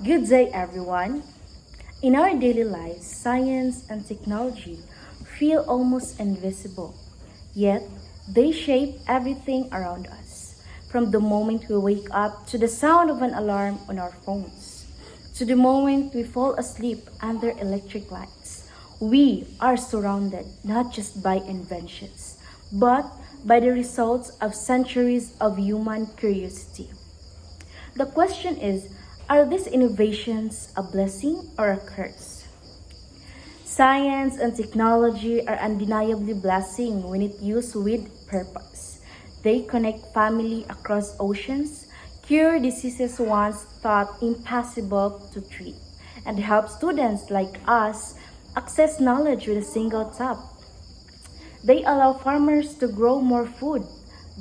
Good day, everyone. In our daily lives, science and technology feel almost invisible, yet they shape everything around us. From the moment we wake up to the sound of an alarm on our phones, to the moment we fall asleep under electric lights, we are surrounded not just by inventions, but by the results of centuries of human curiosity. The question is, are these innovations a blessing or a curse? Science and technology are undeniably blessing when it used with purpose. They connect family across oceans, cure diseases once thought impossible to treat, and help students like us access knowledge with a single tap. They allow farmers to grow more food,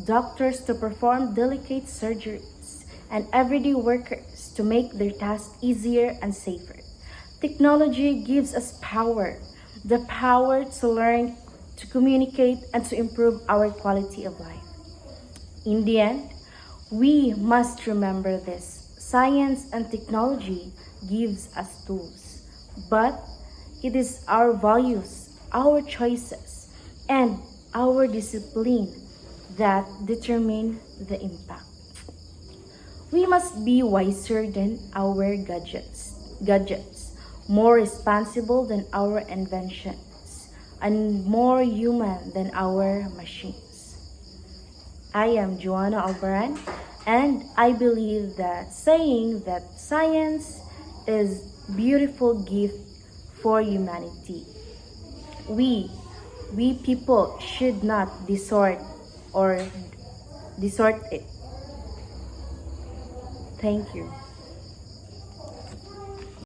doctors to perform delicate surgeries, and everyday workers to make their tasks easier and safer. Technology gives us power, the power to learn, to communicate, and to improve our quality of life. In the end, we must remember this. Science and technology gives us tools, but it is our values, our choices, and our discipline that determine the impact. We must be wiser than our gadgets, more responsible than our inventions, and more human than our machines. I am Joanna Albaran, and I believe that saying that science is beautiful gift for humanity. We, we people should not or distort it. Thank you.